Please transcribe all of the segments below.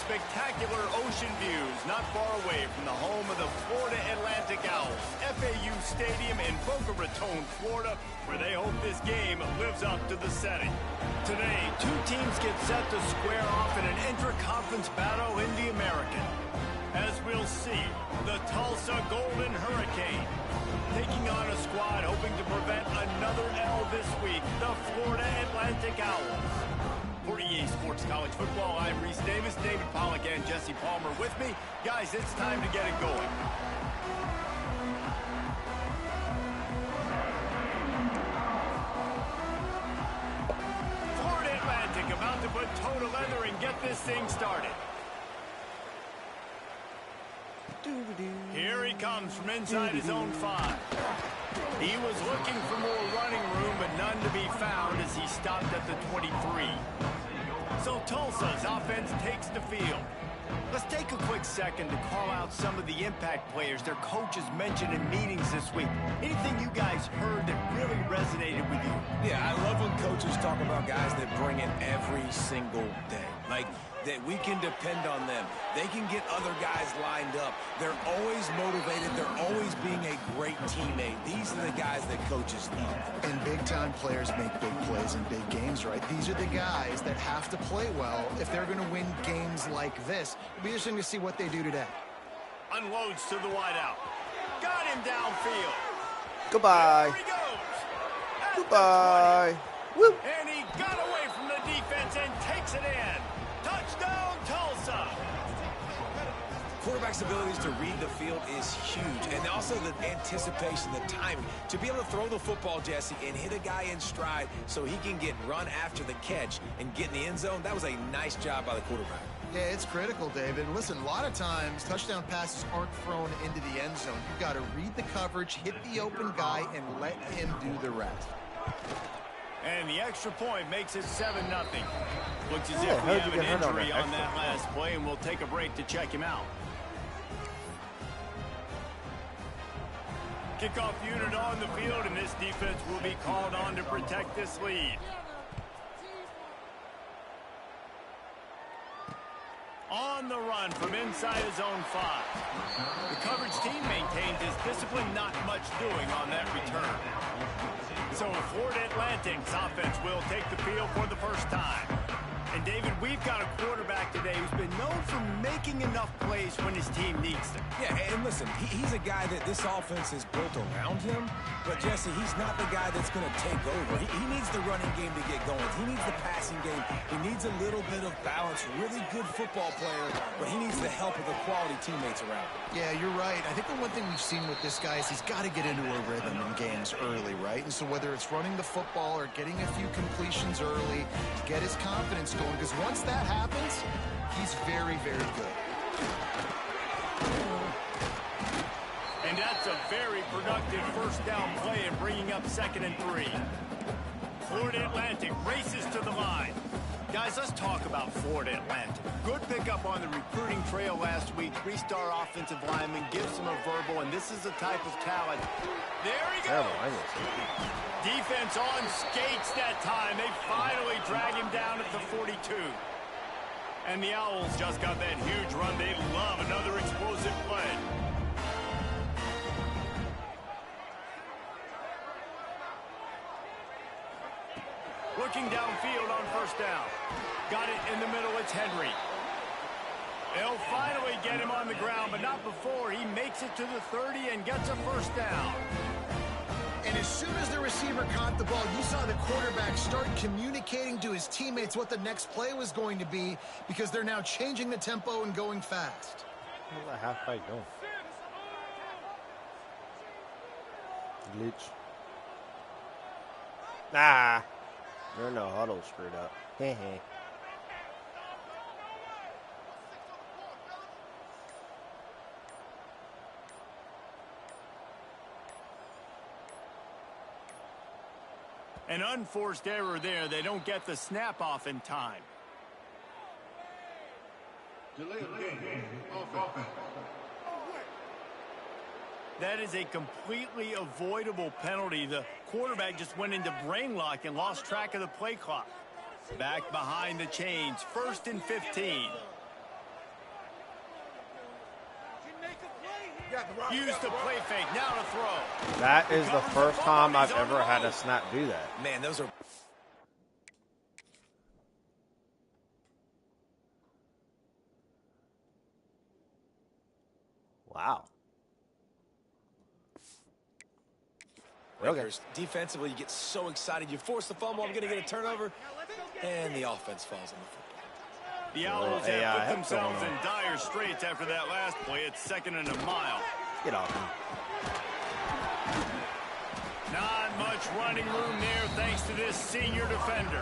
spectacular ocean views not far away from the home of the Florida Atlantic Owls, FAU Stadium in Boca Raton, Florida, where they hope this game lives up to the setting. Today, two teams get set to square off in an intra-conference battle in the American. As we'll see, the Tulsa Golden Hurricane taking on a squad hoping to prevent another L this week, the Florida Atlantic Owls. For EA Sports College Football, I'm Reese Davis, David Pollack, and Jesse Palmer with me. Guys, it's time to get it going. Florida Atlantic about to put toe to leather and get this thing started. Here he comes from inside his own 5. He was looking for more running room, but none to be found as he stopped at the 23. So Tulsa's offense takes the field. Let's take a quick second to call out some of the impact players their coaches mentioned in meetings this week. Anything you guys heard that really resonated with you? Yeah, I love when coaches talk about guys that bring it every single day. Like, that we can depend on them. They can get other guys lined up. They're always motivated. They're always being a great teammate. These are the guys that coaches love. And big-time players make big plays in big games, right? These are the guys that have to play well if they're going to win games like this. It'll be interesting to see what they do today. Unloads to the wideout. Got him downfield. Goodbye. There he goes. Goodbye. Woo. And he got away from the defense and takes it in. Touchdown, Tulsa. Quarterback's abilities to read the field is huge, and also the anticipation, the timing. To be able to throw the football, Jesse, and hit a guy in stride so he can get run after the catch and get in the end zone, that was a nice job by the quarterback. Yeah, it's critical, David. Listen, a lot of times, touchdown passes aren't thrown into the end zone. You've got to read the coverage, hit the open guy, and let him do the rest. And the extra point makes it 7-0. Looks as if we have an injury on that last play, and we'll take a break to check him out. Kickoff unit on the field, and this defense will be called on to protect this lead. On the run from inside his own 5. The coverage team maintains his discipline, not much doing on that return. So Florida Atlantic's offense will take the field for the first time. And David, we've got a quarterback today who's been known for making enough plays when his team needs them. Yeah, and listen, he's a guy that this offense is built around him. But, Jesse, he's not the guy that's going to take over. He needs the running game to get going. He needs the passing game. He needs a little bit of balance. Really good football player, but he needs the help of the quality teammates around him. Yeah, you're right. I think the one thing we've seen with this guy is he's got to get into a rhythm in games early, right? And so whether it's running the football or getting a few completions early to get his confidence going, because once that happens, he's very, very good. And that's a very productive first down play and bringing up 2nd and 3. Florida Atlantic races to the line. Guys, let's talk about Florida Atlantic. Good pickup on the recruiting trail last week. 3-star offensive lineman gives him a verbal, and this is the type of talent. There he goes. Defense on skates that time. They finally drag him down at the 42. And the Owls just got that huge run. They love another explosive play. Looking downfield on first down. Got it in the middle. It's Henry. They'll finally get him on the ground, but not before he makes it to the 30 and gets a first down. And as soon as the receiver caught the ball, you saw the quarterback start communicating to his teammates what the next play was going to be, because they're now changing the tempo and going fast. Where's that halfback going? Glitch. Nah. They're no huddle screwed up. Heh. An unforced error there. They don't get the snap off in time. Delay of game. Offense. That is a completely avoidable penalty. The quarterback just went into brain lock and lost track of the play clock. Back behind the chains, 1st and 15. Use the play fake, now to throw. That is the first time I've ever had a snap do that. Man, those are... Wow. Lakers, defensively, you get so excited. You force the fumble, I'm going to get a turnover, and the offense falls on the football. The Owls have put themselves in dire straits after that last play. It's 2nd and a mile. Get off him. Not much running room there thanks to this senior defender.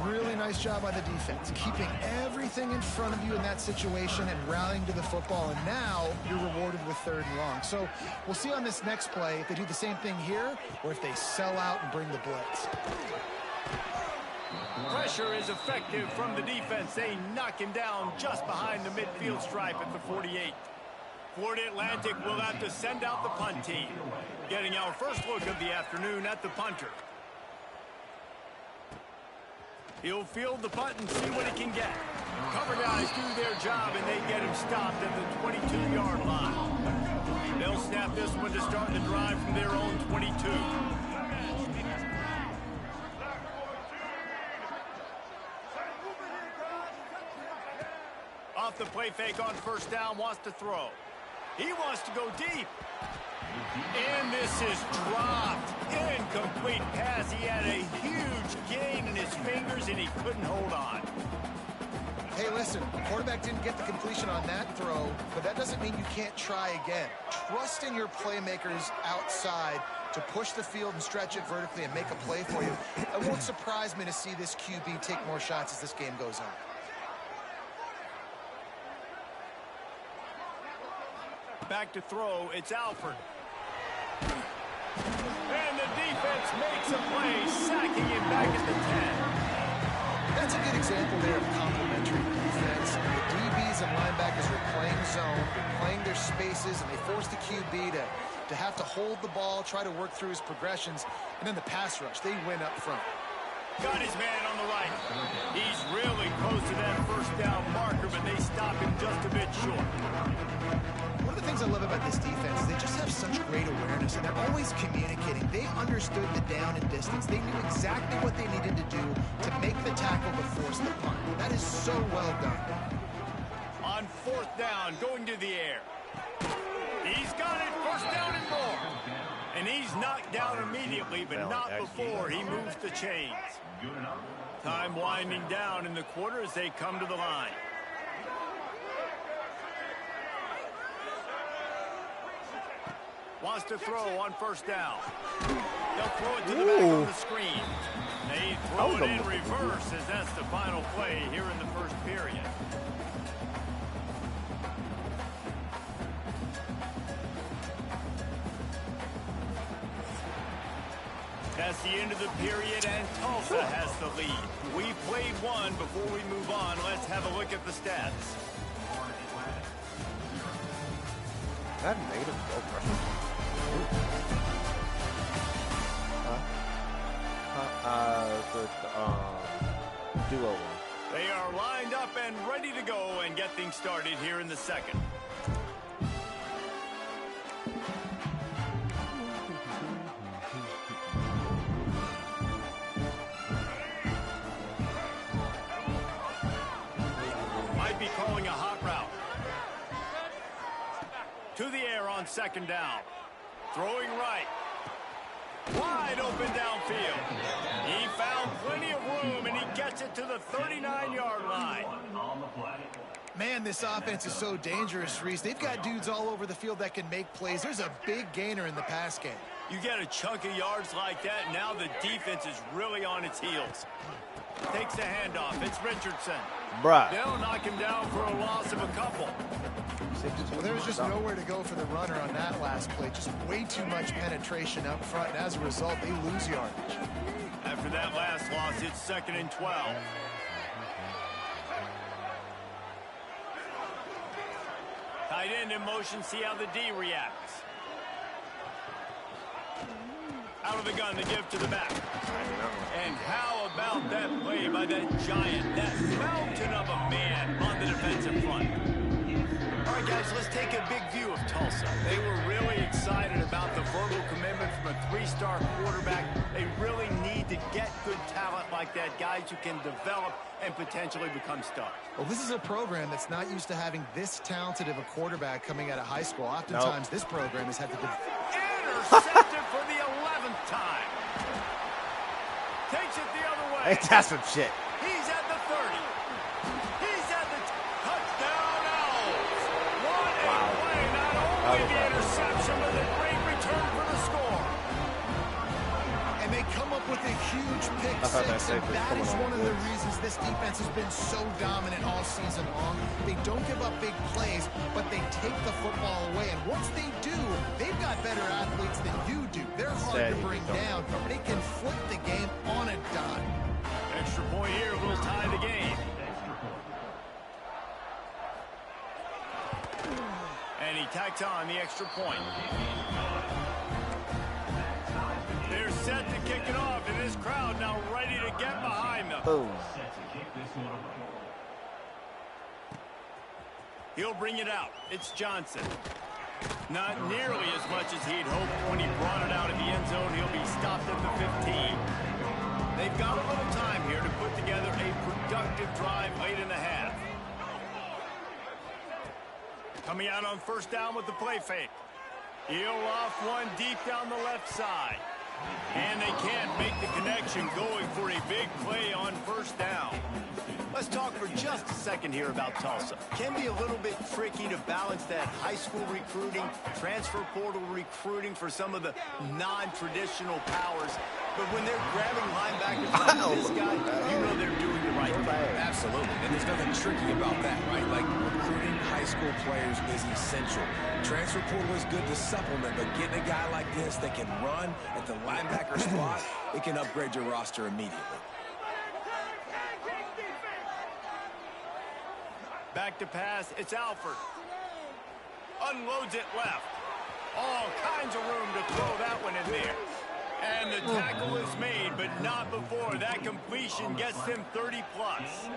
Really nice job by the defense, keeping everything in front of you in that situation and rallying to the football. And now you're rewarded with 3rd and long. So we'll see on this next play if they do the same thing here or if they sell out and bring the blitz. Pressure is effective from the defense. They knock him down just behind the midfield stripe at the 48. Florida Atlantic will have to send out the punt team. Getting our first look of the afternoon at the punter. He'll field the punt and see what he can get. Cover guys do their job, and they get him stopped at the 22-yard line. They'll snap this one to start the drive from their own 22. Off the play fake on 1st down, wants to throw. He wants to go deep. And this is dropped. Incomplete pass. He had a huge gain in his fingers, and he couldn't hold on. Hey, listen, the quarterback didn't get the completion on that throw, but that doesn't mean you can't try again. Trust in your playmakers outside to push the field and stretch it vertically and make a play for you. It won't surprise me to see this QB take more shots as this game goes on. Back to throw, it's Alford. And the defense makes a play, sacking him back at the 10. That's a good example there of complementary defense. The DBs and linebackers are playing zone, they're playing their spaces, and they force the QB to have to hold the ball, try to work through his progressions, and then the pass rush, they win up front. Got his man on the right. He's really close to that 1st down marker, but they stop him just a bit short. One of the things I love about this defense is they just have such great awareness, and they're always communicating. They understood the down and distance. They knew exactly what they needed to do to make the tackle to force the punt. That is so well done. On 4th down, going to the air. He's got it, 1st down and more. And he's knocked down immediately, but not before he moves the chains. Time winding down in the quarter as they come to the line. Wants to throw on 1st down. They'll throw it to the back on the screen. They throw it in reverse as that's the final play here in the 1st period. That's the end of the period, and Tulsa has the lead. We played one before we move on. Let's have a look at the stats. That negative goal pressure. The duo one. They are lined up and ready to go and get things started here in the 2nd. Might be calling a hot route. To the air on 2nd down. Throwing right. Wide open downfield. He found plenty of room, and he gets it to the 39-yard line. Man, this offense is so dangerous, Reese. They've got dudes all over the field that can make plays. There's a big gainer in the pass game. You get a chunk of yards like that, now the defense is really on its heels. Takes the handoff. It's Richardson. Bruh. They'll knock him down for a loss of a couple. Well, there was just nowhere to go for the runner on that last play. Just way too much penetration up front, and as a result, they lose yardage. After that last loss, it's 2nd and 12. Tight end in motion, see how the D reacts. Out of the gun, the give to the back. And how about that play by that giant, that mountain of a man on the defensive front? All right, guys, let's take a big view of Tulsa. They were really excited about the verbal commitment from a three-star quarterback. They really need to get good talent like that, guys who can develop and potentially become stars. Well, this is a program that's not used to having this talented of a quarterback coming out of high school. Oftentimes, this program has had to... Intercepted for the 11th time. Takes it the other way. Hey, that's some shit. He's at the 30. He's at the touchdown Owls. What a play. Not only the interception, but a great return for the score. And they come up with a huge pick six, and that is one of the reasons this defense has been so dominant all season long. They don't give up big plays, but they take the football away. And once they do, they've got better athletes than you do. They're hard to bring down. They can flip the game on a dime. Extra point here will tie the game. And he tacks on the extra point. They're set to kick it off, and this crowd now ready to get behind them. Boom. He'll bring it out. It's Johnson. Not nearly as much as he'd hoped when he brought it out of the end zone. He'll be stopped at the 15. They've got a little time here to put together a productive drive late in the half. Coming out on first down with the play fake. He'll off one deep down the left side. And they can't make the connection, going for a big play on first down. Let's talk for just a second here about Tulsa. Can be a little bit tricky to balance that high school recruiting, transfer portal recruiting for some of the non-traditional powers. But when they're grabbing linebackers like this guy, you know they're doing the right thing. Absolutely. And there's nothing tricky about that, right? Like, recruiting high school players is essential. Transfer portal is good to supplement, but getting a guy like this that can run at the linebacker spot, it can upgrade your roster immediately. Back to pass, it's Alford. Unloads it left. All kinds of room to throw that one in there. And the tackle is made, but not before that completion gets them 30-plus.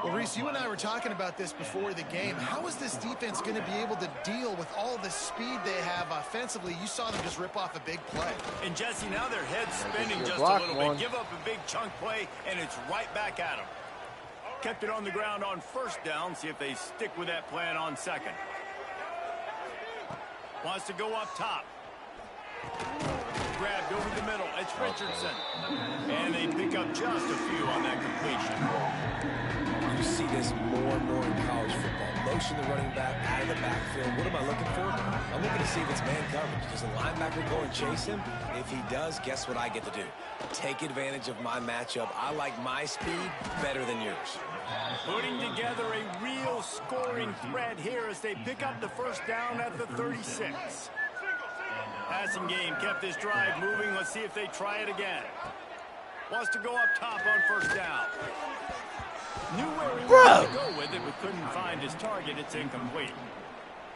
Well, Reese, you and I were talking about this before the game. How is this defense going to be able to deal with all the speed they have offensively? You saw them just rip off a big play. And, Jesse, now their head's spinning just a little bit. Give up a big chunk play, and it's right back at them. Kept it on the ground on first down. See if they stick with that plan on second. Wants to go up top. Grabbed over the middle. It's Richardson. And they pick up just a few on that completion. You see this more and more in college football. Motion the running back out of the backfield. What am I looking for? I'm looking to see if it's man coverage. Does the linebacker go and chase him? If he does, guess what I get to do? Take advantage of my matchup. I like my speed better than yours. Putting together a real scoring threat here as they pick up the first down at the 36. Passing game kept this drive moving. Let's see if they try it again. Wants to go up top on first down. Knew where he wanted to go with it, but couldn't find his target. It's incomplete.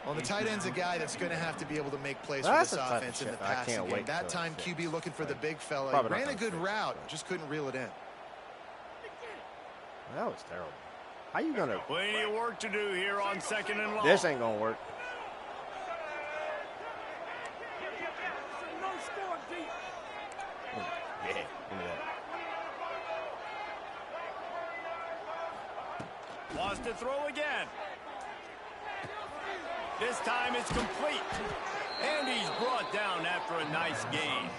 Well, the tight end's a guy that's going to have to be able to make plays for this offense in the passing game. That time, QB looking for the big fella. He ran a good route, just couldn't reel it in. That was terrible. How you gonna? Plenty of work to do here on second and long. This ain't gonna work. Yeah, give me that. Wants to throw again. This time it's complete. And he's brought down after a nice gain.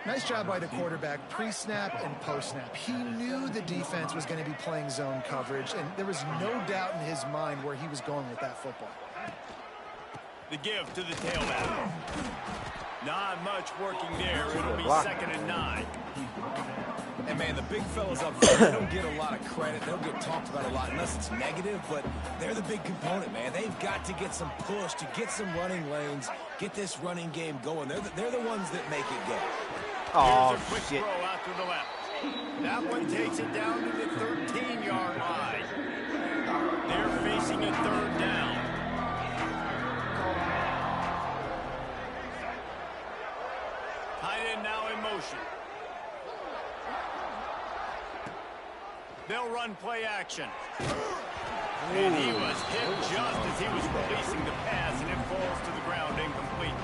Nice job by the quarterback, pre-snap and post-snap. He knew the defense was going to be playing zone coverage, and there was no doubt in his mind where he was going with that football. The give to the tailback. Not much working there. It'll be second and 9. And, man, the big fellas up there, they don't get a lot of credit. They don't get talked about a lot unless it's negative, but they're the big component, man. They've got to get some push, to get some running lanes, get this running game going. They're the ones that make it go. Oh, here's a quick throw out to the left. That one takes it down to the 13-yard line. They're facing a third down. Tight end now in motion. They'll run play action. And he was hit just as he was releasing the pass, and it falls to the ground incomplete.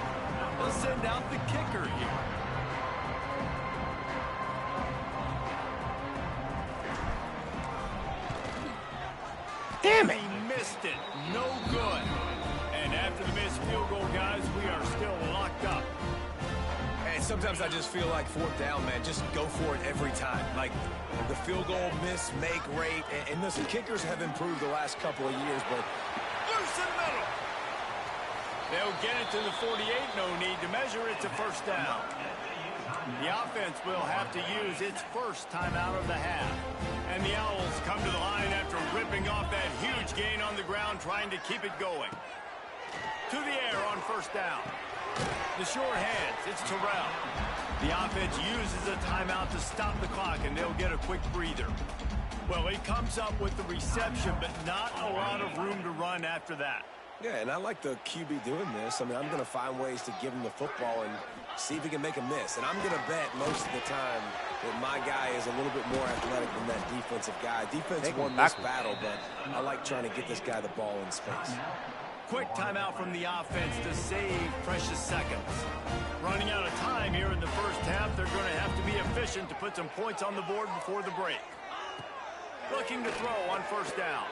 They'll send out the kicker here. Damn it. He missed it. No good. And after the missed field goal, guys, we are still locked up. And sometimes I just feel like fourth down, man, just go for it every time. Like the field goal miss, make rate. And listen, kickers have improved the last couple of years, but Loose in the middle. They'll get it to the 48. No need to measure. It's a first down. The offense will have to use its first timeout of the half. And the Owls come to the line after ripping off that huge gain on the ground, trying to keep it going. To the air on first down. The short hands, it's Terrell. The offense uses a timeout to stop the clock, and they'll get a quick breather. Well, he comes up with the reception, but not a lot of room to run after that. yeah, and I like the QB doing this. I mean, I'm going to find ways to give him the football and see if he can make a miss. And I'm going to bet most of the time that my guy is a little bit more athletic than that defensive guy. Defense won this battle, but I like trying to get this guy the ball in space. Quick timeout from the offense to save precious seconds. Running out of time here in the first half, they're going to have to be efficient to put some points on the board before the break. Looking to throw on first down.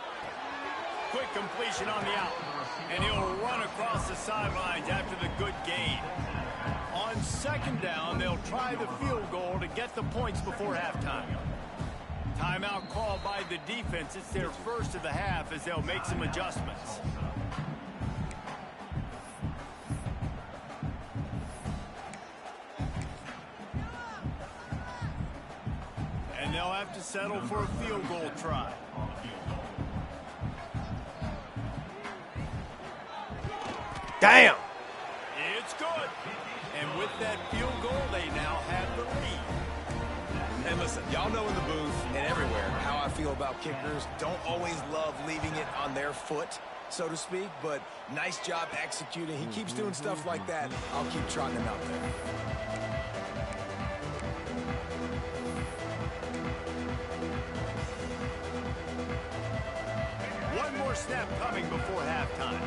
Quick completion on the out. And he'll run across the sidelines after the good gain. On second down, they'll try the field goal to get the points before halftime. Timeout called by the defense. It's their first of the half as they'll make some adjustments. And they'll have to settle for a field goal try. Damn. It's good. And with that field goal, they now have the lead. And listen, y'all know in the booth and everywhere how I feel about kickers. Don't always love leaving it on their foot, so to speak, but nice job executing. He keeps doing stuff like that. I'll keep trotting him out there. One more snap coming before halftime.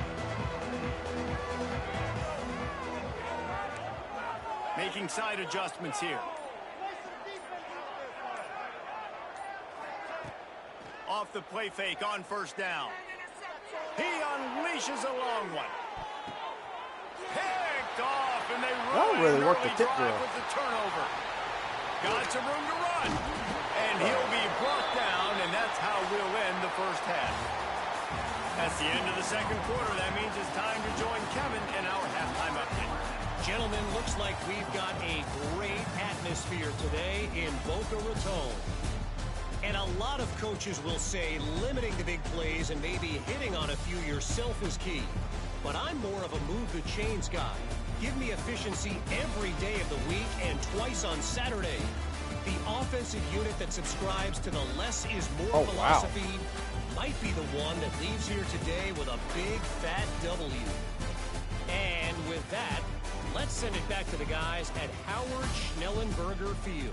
Making side adjustments here. Off the play fake on first down. He unleashes a long one. Picked off, and they That really worked the tip drill. with the turnover. Got some room to run, and he'll be brought down, and that's how we'll end the first half. That's the end of the second quarter. That means it's time to join Kevin in our halftime update. Gentlemen, looks like we've got a great atmosphere today in Boca Raton. And a lot of coaches will say limiting the big plays and maybe hitting on a few yourself is key. But I'm more of a move the chains guy. Give me efficiency every day of the week and twice on Saturday. The offensive unit that subscribes to the less is more philosophy might be the one that leaves here today with a big fat W. And with that, let's send it back to the guys at Howard Schnellenberger Field.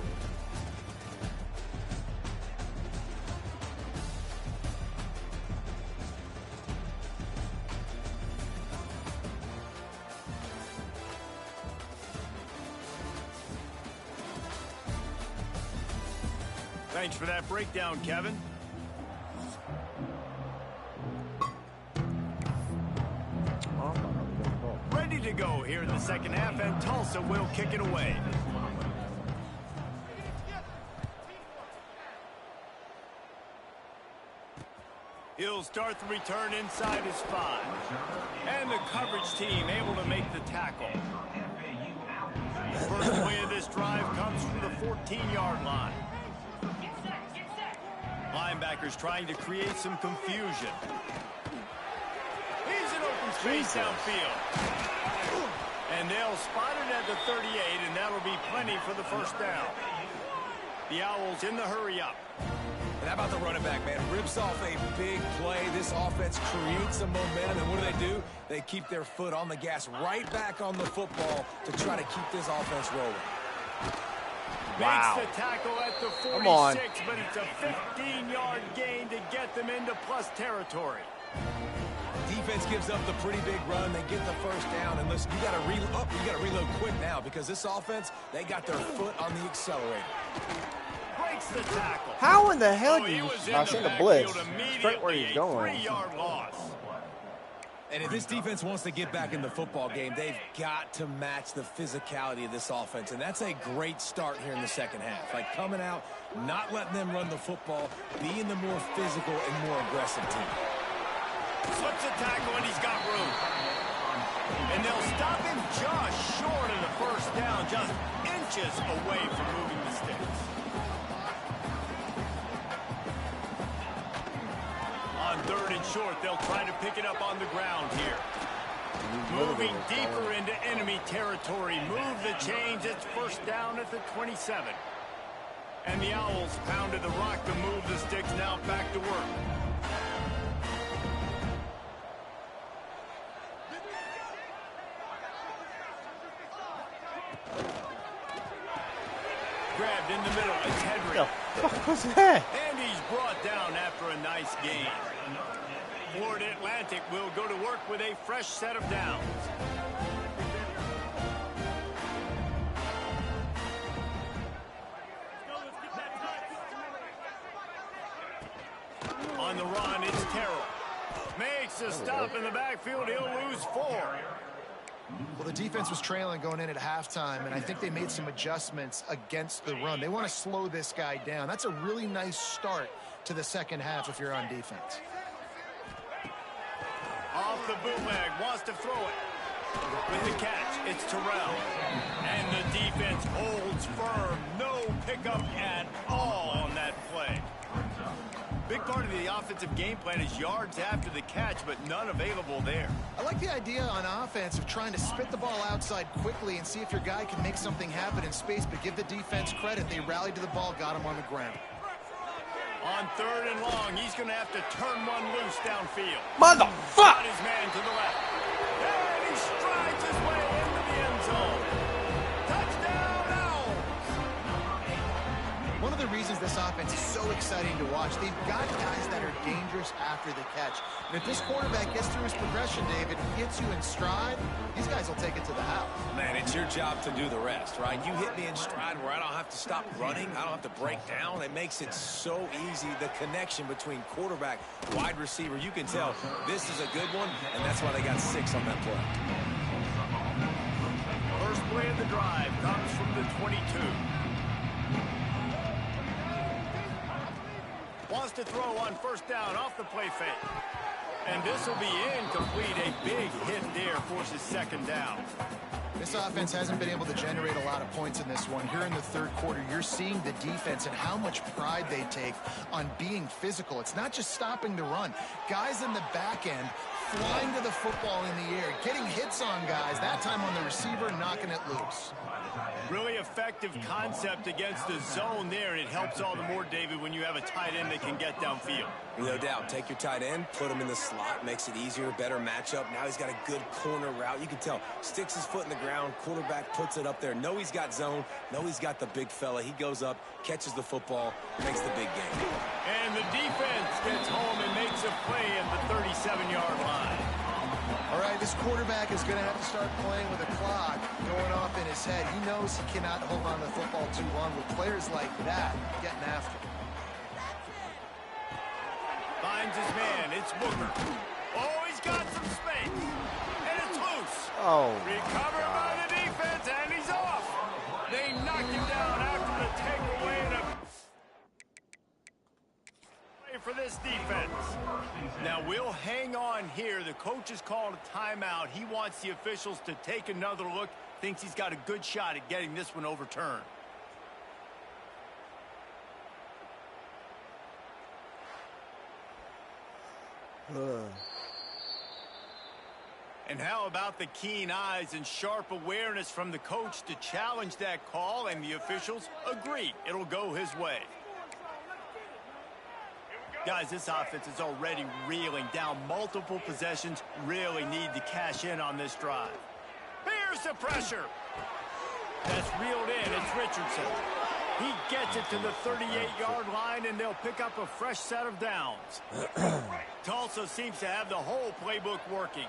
Thanks for that breakdown, Kevin. Ready to go here in the second half, and Tulsa will kick it away. He'll start the return inside his 5. And the coverage team able to make the tackle. First play of this drive comes from the 14-yard line. Linebackers trying to create some confusion. He's in open space downfield. And they'll spot it at the 38, and that'll be plenty for the first down. The Owls in the hurry-up. And how about the running back, man? Rips off a big play. This offense creates some momentum, and what do? They keep their foot on the gas right back on the football to try to keep this offense rolling. Makes the tackle at the 46, Come on. but it's a 15-yard gain to get them into plus territory. Defense gives up the pretty big run. They get the first down, and listen, you got to reload quick now because this offense, they got their foot on the accelerator. Breaks the tackle. How in the hell do you... I seen the blitz. Straight where he's going. 3-yard loss. And if this defense wants to get back in the football game, they've got to match the physicality of this offense. And that's a great start here in the second half. Like coming out, not letting them run the football, being the more physical and more aggressive team. Slips a tackle, and he's got room. And they'll stop him just short of the first down, just inches away from moving the sticks. On 3rd and short, they'll try to pick it up on the ground here. Moving deeper into enemy territory. Move the chains. It's first down at the 27. And the Owls pounded the rock to move the sticks. Now back to work. Grabbed in the middle. It's Henry. What the fuck was that? And he's brought down after a nice gain. Florida Atlantic will go to work with a fresh set of downs. On the run, it's Terrell. Makes a stop in the backfield. He'll lose 4. Well, the defense was trailing going in at halftime, and I think they made some adjustments against the run. They want to slow this guy down. That's a really nice start to the second half if you're on defense. Off the bootleg, wants to throw it. With the catch, it's Terrell. And the defense holds firm. No pickup at all on that play. Big part of the offensive game plan is yards after the catch, but none available there. I like the idea on offense of trying to spit the ball outside quickly and see if your guy can make something happen in space, but give the defense credit. They rallied to the ball, got him on the ground. On 3rd and long, he's going to have to turn one loose downfield. Motherfucker! Got his man to the left. And he strides his way into the end zone. Touchdown, Owls! One of the reasons this offense is so exciting to watch, they've got guys that are dangerous after the catch. And if this quarterback gets through his progression, David, gets you in stride, these guys will take it to the house. Man, it's your job to do the rest, right? You hit me in stride where I don't have to stop running. I don't have to break down. It makes it so easy. The connection between quarterback, wide receiver, you can tell this is a good one, and that's why they got 6 on that play. First play of the drive comes from the 22. Wants to throw on first down off the play fake. And this will be incomplete. A big hit there forces second down. This offense hasn't been able to generate a lot of points in this one. Here in the third quarter, you're seeing the defense and how much pride they take on being physical. It's not just stopping the run. Guys in the back end flying to the football in the air, getting hits on guys, that time on the receiver, knocking it loose. Really effective concept against the zone there, and it helps all the more, David, when you have a tight end that can get downfield. No doubt. Take your tight end, put him in the slot, makes it easier, better matchup. Now he's got a good corner route. You can tell, sticks his foot in the ground, quarterback puts it up there. Know he's got zone, know he's got the big fella. He goes up, catches the football, makes the big game. And the defense gets home and makes a play at the 37-yard line. All right, this quarterback is going to have to start playing with a clock going off in his head. He knows he cannot hold on to the football too long with players like that getting after him. Finds his man. It's Booker. Oh, he's got some space. And it's loose. Oh. Recovered by the defense, and he's off. They knock him down after the takeaway and a play for this defense. Now, we'll hang on here. The coach has called a timeout. He wants the officials to take another look. Thinks he's got a good shot at getting this one overturned. And how about the keen eyes and sharp awareness from the coach to challenge that call, and the officials agree it'll go his way. Guys, this offense is already reeling down multiple possessions. Really need to cash in on this drive. Here's the pressure. That's reeled in. It's Richardson. He gets it to the 38-yard line, and they'll pick up a fresh set of downs. Tulsa seems to have the whole playbook working.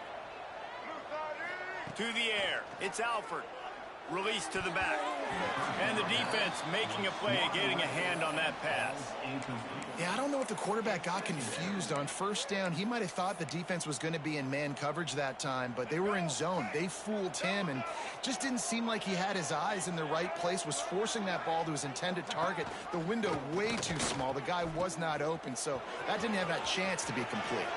To the air. It's Alford. Release to the back. And the defense making a play, getting a hand on that pass. Yeah, I don't know if the quarterback got confused on first down. He might have thought the defense was going to be in man coverage that time, but they were in zone. They fooled him, and just didn't seem like he had his eyes in the right place, was forcing that ball to his intended target. The window way too small. The guy was not open, so that didn't have that chance to be complete.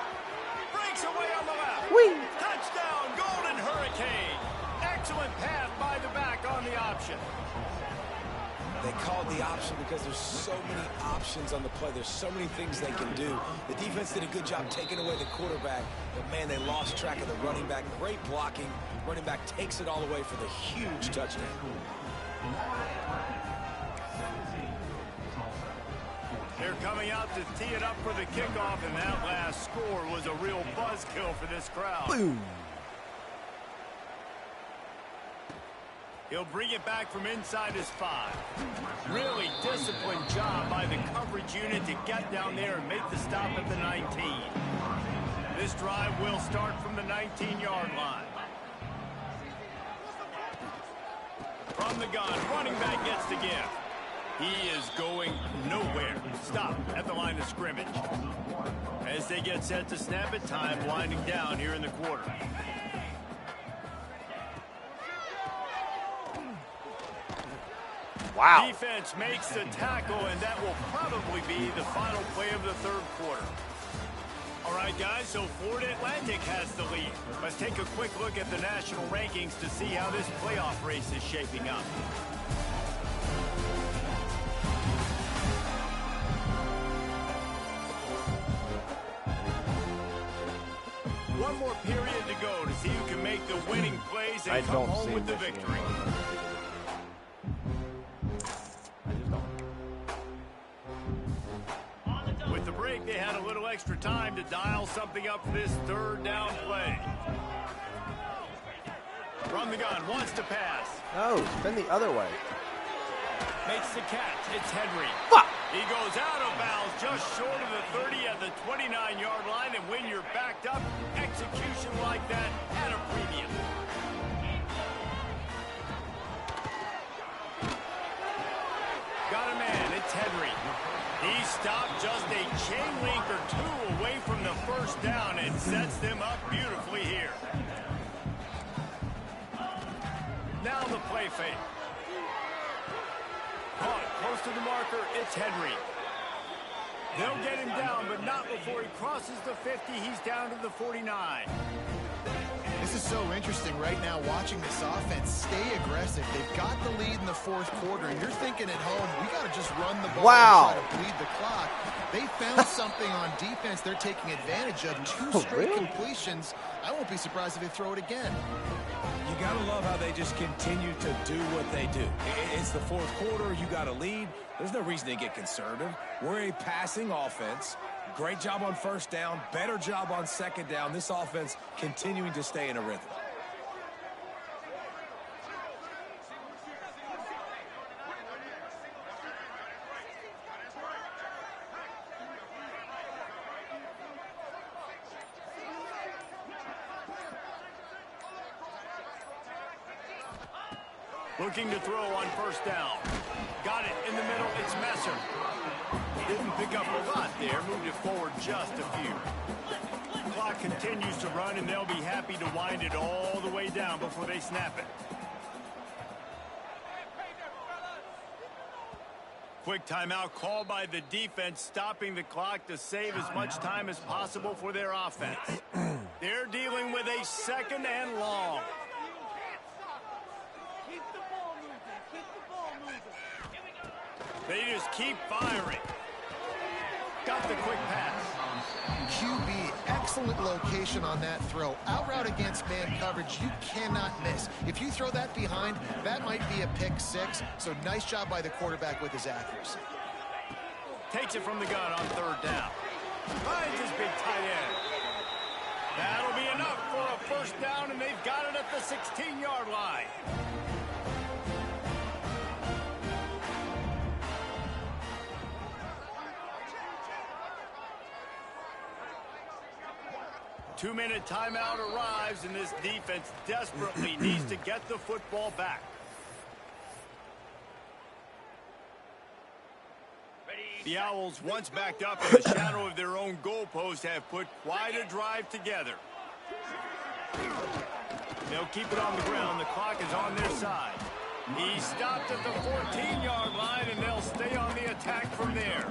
Breaks away on the left. Whee! Touchdown, Golden Hurricane. Excellent pass by the back on the option. They called the option because there's so many options on the play. There's so many things they can do. The defense did a good job taking away the quarterback, but, man, they lost track of the running back. Great blocking. Running back takes it all away for the huge touchdown. They're coming out to tee it up for the kickoff, and that last score was a real buzzkill for this crowd. Boom. He'll bring it back from inside his 5. Really disciplined job by the coverage unit to get down there and make the stop at the 19. This drive will start from the 19-yard line. From the gun, running back gets the gift. He is going nowhere. Stop at the line of scrimmage. As they get set to snap it, time winding down here in the quarter. Wow. Defense makes the tackle, and that will probably be the final play of the third quarter. All right, guys, so Florida Atlantic has the lead. Let's take a quick look at the national rankings to see how this playoff race is shaping up. One more period to go to see who can make the winning plays and come home with the victory. With the break, they had a little extra time to dial something up for this third down play. From the gun, wants to pass. Oh, spin the other way. Makes the catch. It's Henry. Fuck. He goes out of bounds just short of the 30 at the 29-yard line, and when you're backed up, execution like that at a premium. Got a man. It's Henry. He stopped just a chain link or two away from the first down and sets them up beautifully here. Now the play fake. Caught close to the marker. It's Henry. They'll get him down, but not before he crosses the 50. He's down to the 49. This is so interesting right now, watching this offense stay aggressive. They've got the lead in the fourth quarter, and you're thinking at home, we got to just run the ball and try to bleed the clock. They found something on defense they're taking advantage of. 2 straight completions. I won't be surprised if they throw it again. You got to love how they just continue to do what they do. It's the fourth quarter. You got a lead. There's no reason to get conservative. We're a passing offense. Great job on first down. Better job on second down. This offense continuing to stay in a rhythm. Looking to throw on first down. Got it in the middle. It's Messer. Didn't pick up a lot there. Moved it forward just a few. Clock continues to run, and they'll be happy to wind it all the way down before they snap it. Quick timeout called by the defense, stopping the clock to save as much time as possible for their offense. They're dealing with a second and long. They just keep firing. Got the quick pass. QB, excellent location on that throw. Out route against man coverage, you cannot miss. If you throw that behind, that might be a pick 6. So nice job by the quarterback with his accuracy. Takes it from the gun on third down. Finds his big tight end. That'll be enough for a first down, and they've got it at the 16-yard line. 2-minute timeout arrives, and this defense desperately needs to get the football back. The Owls, once backed up in the shadow of their own goalpost, have put quite a drive together. They'll keep it on the ground. The clock is on their side. He stopped at the 14-yard line, and they'll stay on the attack from there.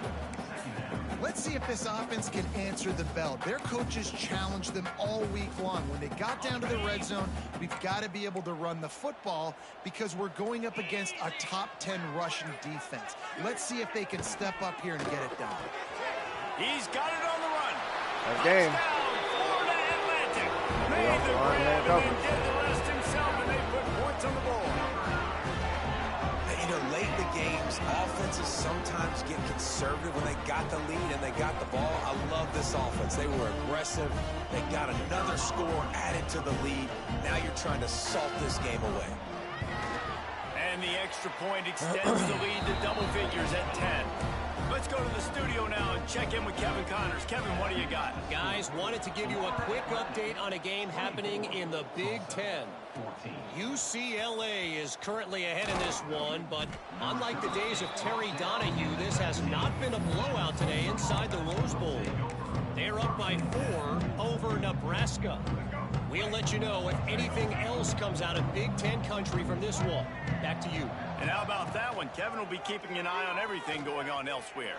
Let's see if this offense can answer the bell. Their coaches challenged them all week long. When they got down to the red zone, we've got to be able to run the football because we're going up against a top 10 rushing defense. Let's see if they can step up here and get it done. He's got it on the run. That game. Florida Atlantic. Made the grab and then did the rest himself, and they put points on the board. You know, late in the games, offenses sometimes get conservative when they got the lead and they got the ball. I love this offense. They were aggressive. They got another score added to the lead. Now you're trying to salt this game away. And the extra point extends the lead to double figures at 10. Let's go to the studio now and check in with Kevin Connors. Kevin, what do you got? Guys, wanted to give you a quick update on a game happening in the Big Ten. UCLA is currently ahead in this one, but unlike the days of Terry Donahue, this has not been a blowout today inside the Rose Bowl. They're up by 4 over Nebraska. We'll let you know if anything else comes out of Big Ten country from this one. Back to you. And how about that one? Kevin will be keeping an eye on everything going on elsewhere.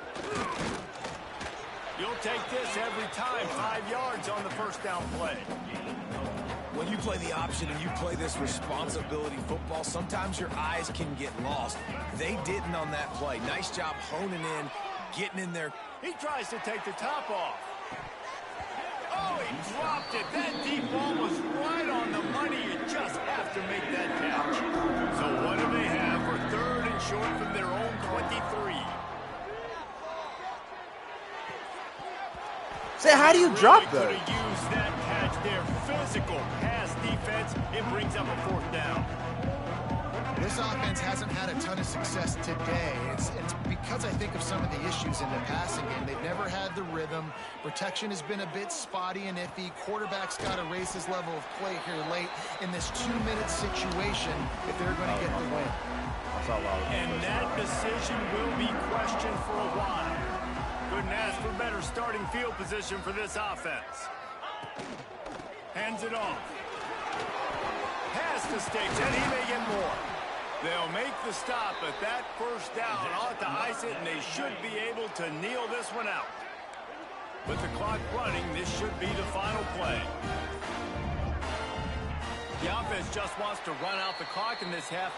You'll take this every time. 5 yards on the first down play. When you play the option and you play this responsibility football, sometimes your eyes can get lost. They didn't on that play. Nice job honing in, getting in there. He tries to take the top off. Oh, he dropped it. That deep ball was right on the money. You just have to make that catch. So what do they have for 3rd and short from their own 23? Say, how do you drop Really those? could have used that catch there. Physical pass defense. It brings up a 4th down. This offense hasn't had a ton of success today. It's because I think of some of the issues in the passing game. They've never had the rhythm. Protection has been a bit spotty and iffy. Quarterback's got to raise his level of play here late in this 2-minute situation if they're going to get the win. And that decision will be questioned for a while. Couldn't ask for better starting field position for this offense. Hands it off. Pass to Sticks, and he may get more. They'll make the stop, but that first down ought to ice it, and they should be able to kneel this one out. With the clock running, this should be the final play. The offense just wants to run out the clock in this half.